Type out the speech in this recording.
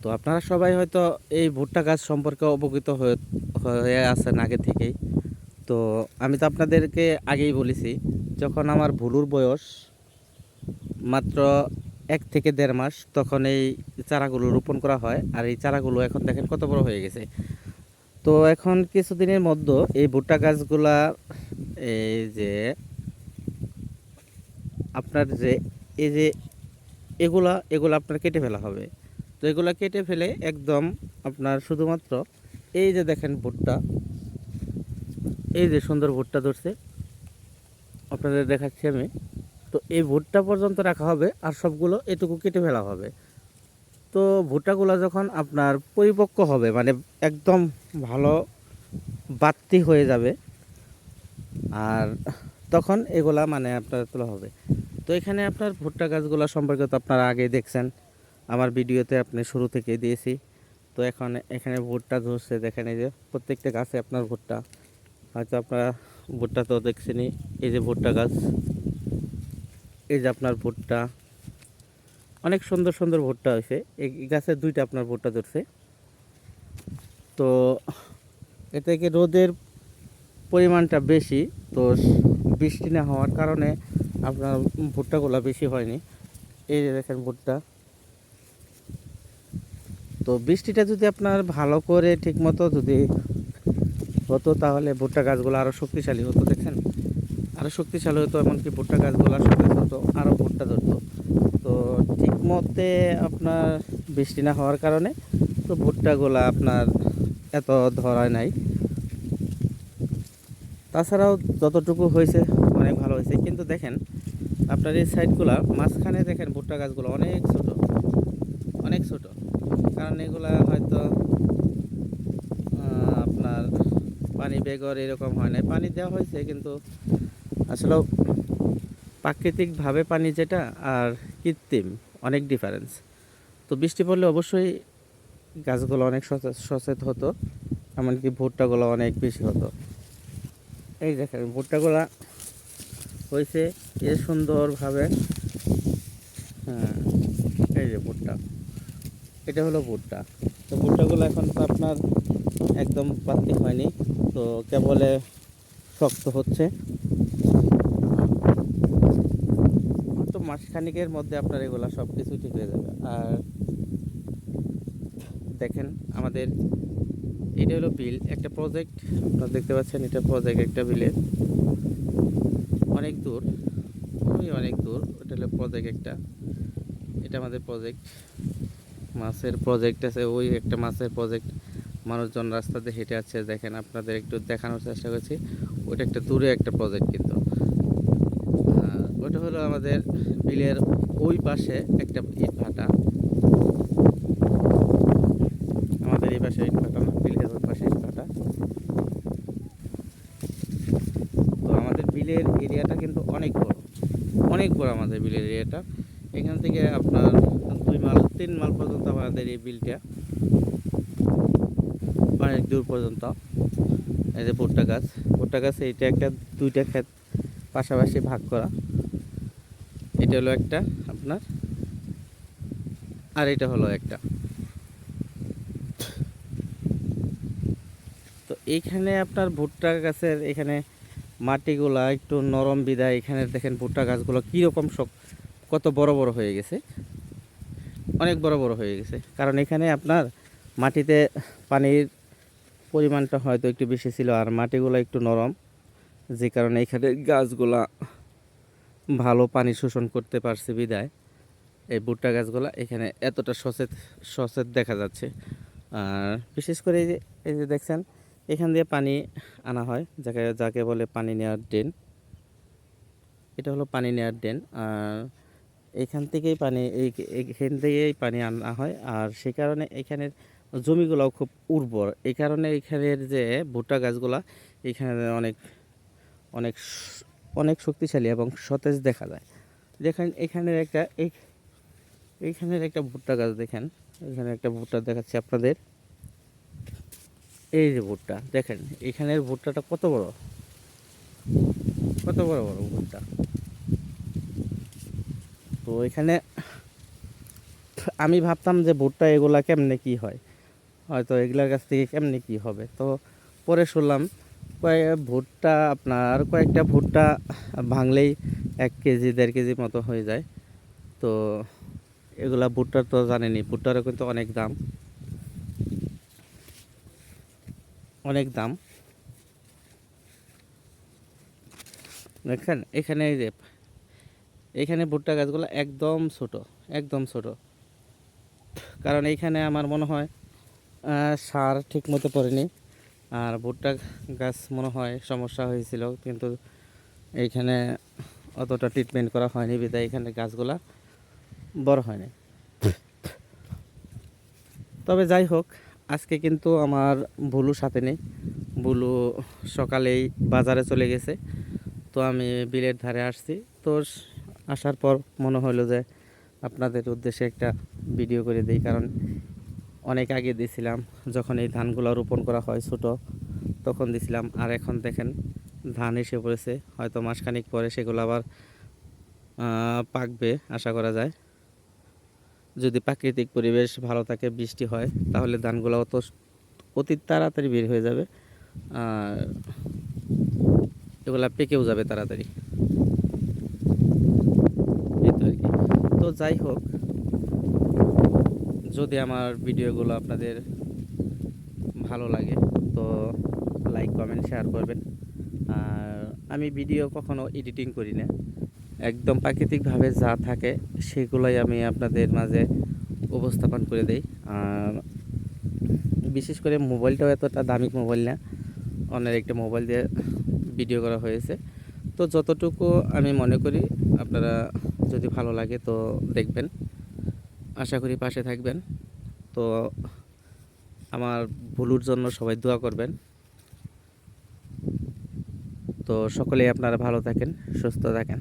তো আপনারা সবাই হয়তো এই ভুট্টা গাছ সম্পর্কে অবগত হয়ে আছেন আগে থেকেই। তো আমি তো আপনাদেরকে আগেই বলেছি, যখন আমার ভুলুর বয়স মাত্র 1 থেকে 1.5 মাস, তখন এই চারাগুলো রোপণ করা হয়। আর এই চারাগুলো এখন দেখেন কত বড় হয়ে গেছে। তো এখন কিছুদিনের মধ্যে এই ভুট্টা গাছগুলা, এই যে আপনার যে এই যে এগুলা এগুলো আপনার কেটে ফেলা হবে। তো এগুলা কেটে ফেলে একদম আপনার শুধুমাত্র এই যে দেখেন ভুট্টা, এই যে সুন্দর ভুট্টা ধরছে, আপনাদের দেখাচ্ছি আমি। তো এই ভুট্টা পর্যন্ত রাখা হবে, আর সবগুলো এটুকু কেটে ফেলা হবে। তো ভুট্টাগুলো যখন আপনার পরিপক্ক হবে, মানে একদম ভালো বাড়তি হয়ে যাবে, আর তখন এগুলা মানে আপনার তোলা হবে। তো এখানে আপনার ভুট্টা গাছগুলো সম্পর্কে তো আপনারা আগেই দেখছেন, আমার ভিডিওতে আপনি শুরু থেকে দিয়েছি। তো এখন এখানে ভুট্টা ধরছে, দেখেন এই যে প্রত্যেকটা গাছে আপনার ভুট্টা। হয়তো আপনারা ভুট্টা তো দেখছেনই, এই যে ভুট্টা গাছ, এই যে আপনার ভুট্টা, অনেক সুন্দর সুন্দর ভুট্টা হয়েছে। এই গাছে দুইটা আপনার ভুট্টা ধরছে। তো এতে কি রোদের পরিমাণটা বেশি, তো বৃষ্টি না হওয়ার কারণে আপনার ভুট্টাগুলো বেশি হয়নি। এই যে দেখেন ভুট্টা। তো বৃষ্টিটা যদি আপনার ভালো করে ঠিকমতো যদি হতো, তাহলে ভুট্টা গাছগুলো আরও শক্তিশালী হতো। দেখেন আরও শক্তিশালী হতো, এমনকি ভুট্টা গাছগুলো সতেজ হতো, আরও ভুট্টা ধরতো। তো ঠিক মতে আপনার বৃষ্টি না হওয়ার কারণে তো ভুট্টাগুলো আপনার এত ধরায় নাই। তাছাড়াও যতটুকু হয়েছে অনেক ভালো হয়েছে। কিন্তু দেখেন আপনার এই সাইডগুলো মাঝখানে দেখেন ভুট্টা গাছগুলো অনেক ছোট, অনেক ছোট। কারণ এগুলা হয়তো আপনার পানি বেগর এরকম হয় না, পানি দেওয়া হয়েছে, কিন্তু আসলে প্রাকৃতিকভাবে পানি যেটা আর কৃত্রিম অনেক ডিফারেন্স। তো বৃষ্টি পড়লে অবশ্যই গাছগুলো অনেক সচেত হতো, এমনকি ভুট্টাগুলো অনেক বেশি হতো। এই দেখেন ভুট্টাগুলো হয়েছে এ সুন্দরভাবে। হ্যাঁ, এই যে ভুট্টা, এটা হলো ভুট্টা। তো ভুট্টাগুলো এখন তো আপনার একদম পাতলি হয়নি, তো কেবলে শক্ত হচ্ছে। তো মাসখানিকের মধ্যে আপনার এগুলো সব কিছু ঠিক হয়ে যাবে। আর দেখেন আমাদের এটা হলো বিল, একটা প্রজেক্ট আপনারা দেখতে পাচ্ছেন, এটা প্রজেক্ট একটা বিলের অনেক দূর, ওই অনেক দূর, ওটা হলো প্রজেক্ট একটা। এটা আমাদের প্রজেক্ট, মাছের প্রজেক্ট আছে, ওই একটা মাছের প্রজেক্ট। মানুষজন রাস্তাতে হেঁটে আছে, দেখেন আপনাদের একটু দেখানোর চেষ্টা করছি। ওইটা একটা দূরে একটা প্রজেক্ট, কিন্তু ওটা হলো আমাদের বিলের ওই পাশে একটা ইট ভাটা। আমাদের এই পাশে ইট ভাটা না, বিলের ওই পাশে ইট ভাটা। তো আমাদের বিলের এরিয়াটা কিন্তু অনেক বড়, অনেক বড় আমাদের বিলের এরিয়াটা। এখান থেকে আপনার 2 মাইল 3 মাইল পর্যন্ত আমাদের এই বিলটা, অনেক দূর পর্যন্ত। এই যে ভুট্টা গাছ, ভুট্টা গাছ এইটা একটা, দুইটা ক্ষেত পাশাপাশি ভাগ করা। এটা হলো একটা আপনার, আর এটা হলো একটা। তো এইখানে আপনার ভুট্টা গাছের এখানে মাটিগুলা একটু নরম বিধায়, এখানে দেখেন ভুট্টা গাছগুলো কীরকম কত বড় বড় হয়ে গেছে, অনেক বড় বড় হয়ে গেছে। কারণ এখানে আপনার মাটিতে পানির পরিমাণটা হয়তো একটু বেশি ছিল, আর মাটিগুলো একটু নরম, যে কারণে এখানে গাছগুলা ভালো পানি শোষণ করতে পারছে বিধায় এই ভুট্টা গাছগুলা এখানে এতটা সচেত সচেত দেখা যাচ্ছে। আর বিশেষ করে এই যে দেখছেন, এখান দিয়ে পানি আনা হয়, যাকে যাকে বলে পানি নেওয়ার ড্রেন। এটা হলো পানি নেওয়ার ড্রেন। আর এখান থেকেই পানি এইখান থেকেই পানি আনা হয়। আর সেই কারণে এখানের জমিগুলোও খুব উর্বর, এই কারণে এখানের যে ভুট্টা গাছগুলা এখানে অনেক অনেক অনেক শক্তিশালী এবং সতেজ দেখা যায়। দেখেন এখানের একটা এইখানের একটা ভুট্টা গাছ দেখেন, এখানে একটা ভুট্টা দেখাচ্ছি আপনাদের। এই যে ভুট্টা দেখেন, এখানের ভুট্টাটা কত বড়, কত বড় বড় ভুট্টা। তো এখানে আমি ভাবতাম যে ভুট্টা এগুলা কেমনে কি হয়, হয়তো এগুলার কাছ থেকে কেমনে কি হবে। তো পরে শুনলাম ভুট্টা আপনার কয়েকটা ভুট্টা ভাঙলেই 1 কেজি 1.5 কেজি মতো হয়ে যায়। তো এগুলা ভুট্টার তো জানেনই, ভুট্টারও কিন্তু অনেক দাম, অনেক দাম। দেখেন এখানে এই যে এখানে ভুট্টা গাছগুলো একদম ছোট, একদম ছোট। কারণ এইখানে আমার মনে হয় সার ঠিক মতো পড়েনি, আর ভুট্টা গাছ মনে হয় সমস্যা হয়েছিল, কিন্তু এইখানে অতটা ট্রিটমেন্ট করা হয়নি বিধায় এখানে গাছগুলা বড় হয়নি। তবে যাই হোক, আজকে কিন্তু আমার ভুলু সাথে নেই। ভুলু সকালেই বাজারে চলে গেছে। তো আমি বিলের ধারে আসছি। তো আসার পর মনে হলো যে আপনাদের উদ্দেশ্যে একটা ভিডিও করে দিই, কারণ অনেক আগে দিছিলাম যখন এই ধানগুলো রোপণ করা হয় ছোট, তখন দিছিলাম। আর এখন দেখেন ধান এসে পড়েছে, হয়তো মাসখানেক পরে সেগুলো আবার পাকবে আশা করা যায়। যদি প্রাকৃতিক পরিবেশ ভালো থাকে, বৃষ্টি হয়, তাহলে ধানগুলো অতি তাড়াতাড়ি বের হয়ে যাবে, আর এগুলা পেকেও যাবে তাড়াতাড়ি। এই তো আর কি। তো যাই হোক, যদি আমার ভিডিওগুলো আপনাদের ভালো লাগে তো লাইক কমেন্ট শেয়ার করবেন। আর আমি ভিডিও কখনো এডিটিং করি না, একদম প্রাকৃতিকভাবে যা থাকে সেগুলোই আমি আপনাদের মাঝে উপস্থাপন করে দেই। আর বিশেষ করে মোবাইলটাও এতটা দামি মোবাইল না, অন্যের একটা মোবাইল দিয়ে ভিডিও করা হয়েছে। তো যতটুকু আমি মনে করি আপনারা যদি ভালো লাগে তো দেখবেন, আশা করি পাশে থাকবেন। তো আমার ভুলুর জন্য সবাই দোয়া করবেন। তো সকলেই আপনারা ভালো থাকেন, সুস্থ থাকেন।